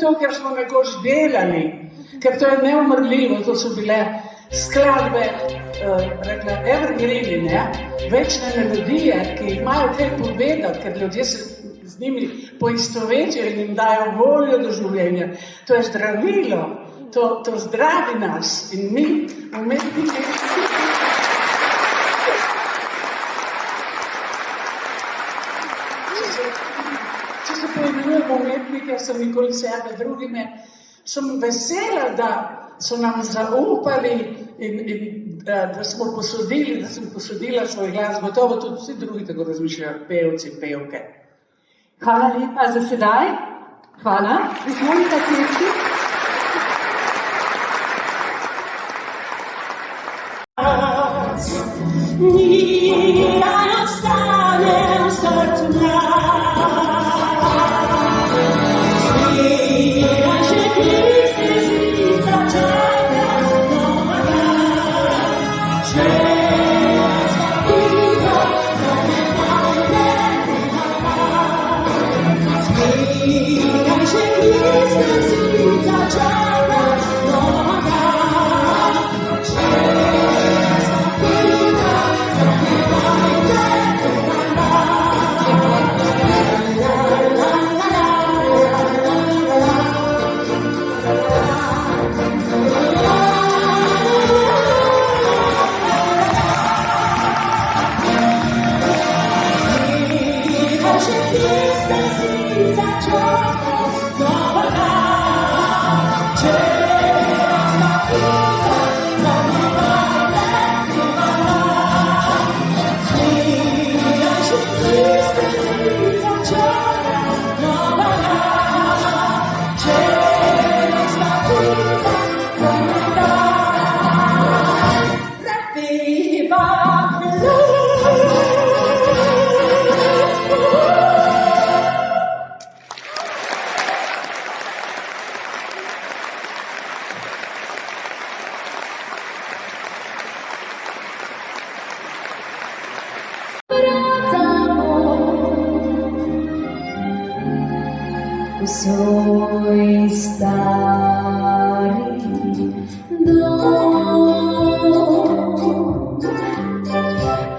zato, ker smo nekoč delali, ker to je neumrljivo, to so bile skladbe, rekla, evergreeni, ne? Večne melodije, ki imajo kaj povedati, ker ljudje se z njimi poistovetijo in jim dajo voljo do življenja. To je zdravilo, to zdravi nas in mi umetniki. Če se poimenujemo umetnike, sem nikoli sebe drugime, sem vesela, da so nam zaupali in da smo posodili, da sem posodila svoj glas, gotovo tudi vsi drugi tako razmišljajo, pevci, pevke. Hvala lepa za sedaj. Hvala. Izvolite sesti. Svoj stari dom.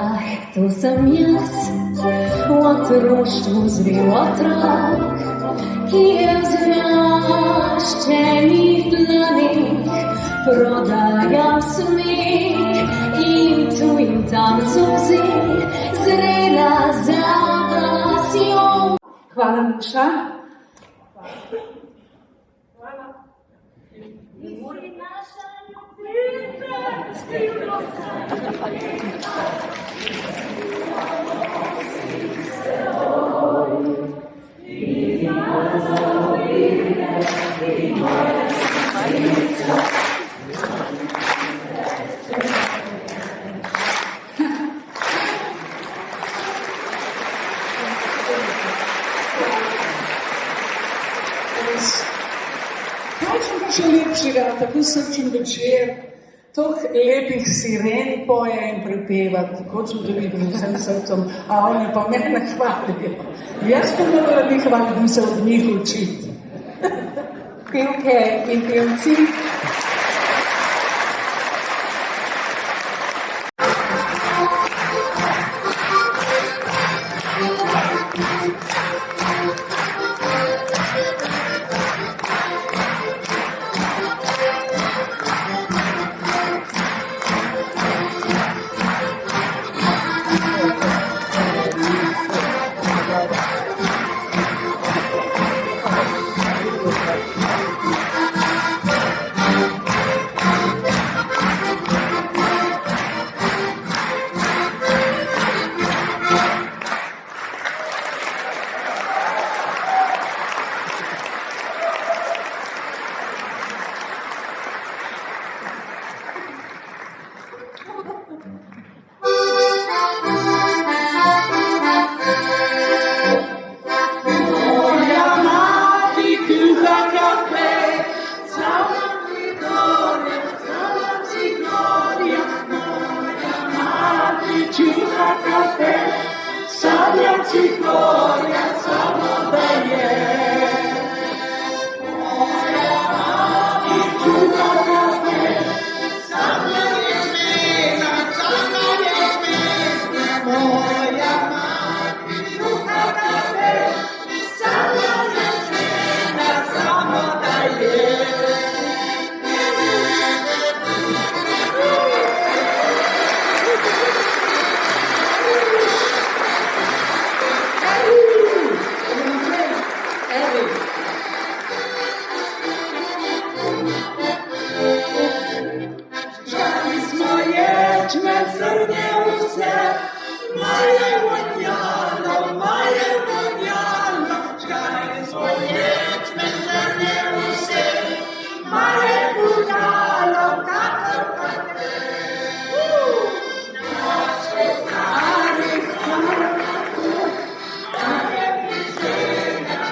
Ah, to sem jaz, v otroštvu zrel otrok, ki je v zraščenih dlanih prodajal smeh in tu in tam solze zrela za glasjo. Hvala, Nuša. Še lepšega, tako srčen večer, toh lepih siren poje in prepeva, tako čudovito z vsem srcem, a oni pa mene hvalijo. Jaz pa morala bi hvaliti se od njih učiti. Pevke in pevci.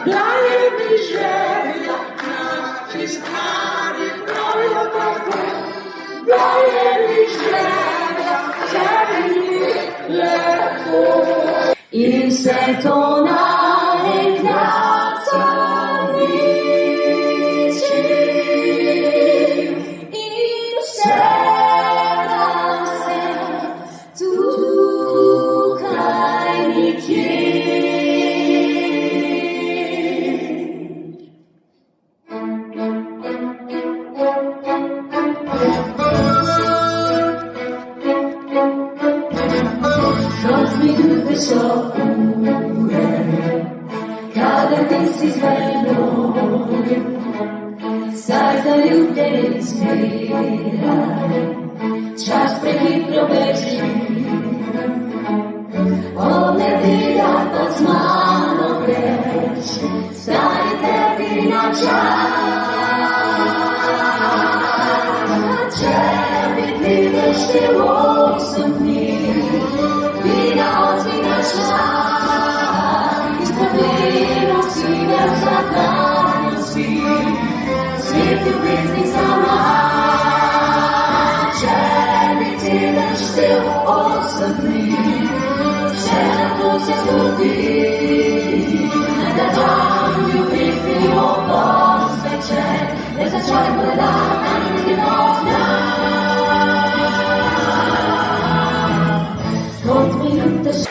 Bila je mi želja naći stvari pravilno tako. Bila je mi želja želji lepo. In se to naenkrat zaniči. In vse nam se tukaj nikjer. Noč mi druge so ure, kadar nisi z menoj, saj zaljubljeni zmeraj, čas prehitro beži. Od nedelja pa z mano greš, stanite ti na čas. Če bi ti veštel 8 dni, Vina odzvina šla, izpodljeno si ga zadanjo si, svet ljubezni sama. Če bi ti naštel 8 dni, vse lahko se zgodi, da dan ljubezni obosveče, ne začaj podan, ni pozna. Kot minute še.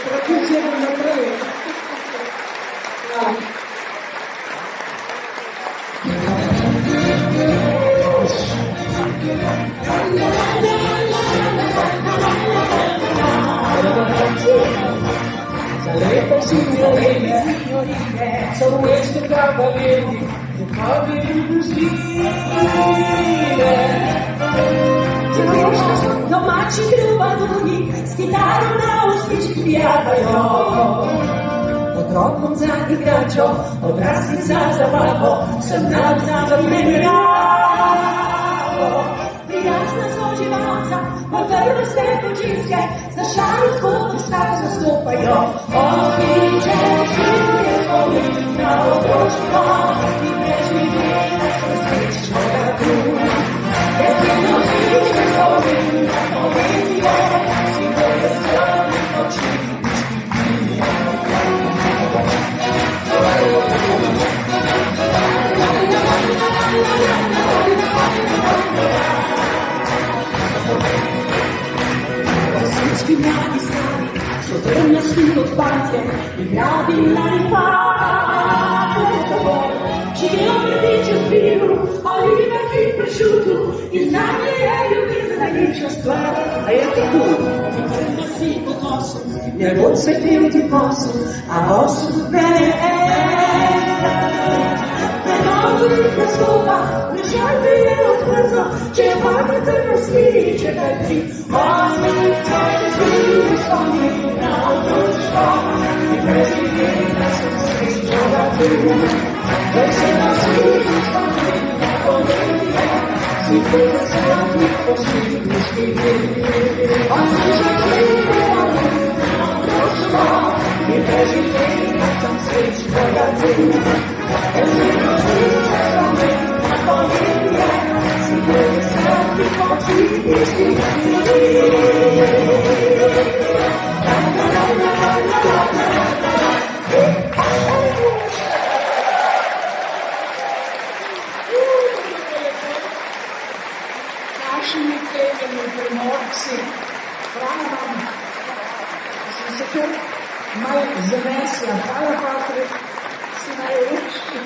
Пропустимо напrej. Lepo signorine, sono questi cavalieri che fanno illusine. Domači trubaduri s kitaro na ustički pjevaju. Otrokom za igračo, odraslim za zabavo, sem nam zavrmenjavo. Prijazna so živalca, modrno ste počinske, za šalu zgodno stavo zastopajo. Ostiče življe zvoli na otročko in preživi na svoj srečnega druga. Jeseno življe zvoli na povedje, si boje strani oči. Всички млади стари с отръмнящи от партия и граби на рипата за собой. Живеят предичат вино, оливък и прошуто и знание е любеза на гречества. А ето тук, тръгна си по носо, не бъд светил ти посо, а осо до мене е. Предолу скопа, не жаль би е отвързо, че вагата различа ти. Осмите живи спомни на отрочко и преживи на срещата друга. Вечера живи спомни на povedje, si presretni počitniški dnevi. Osmiče živi spomni na otročko i prеживи na srečnega druga. Вечера живи spomni na povedje, si presretni počitniški dnevi. Našimi tegami premorci, hvala vam, sem se kar malo zanesla. Hvala, Patrik, si najlepši.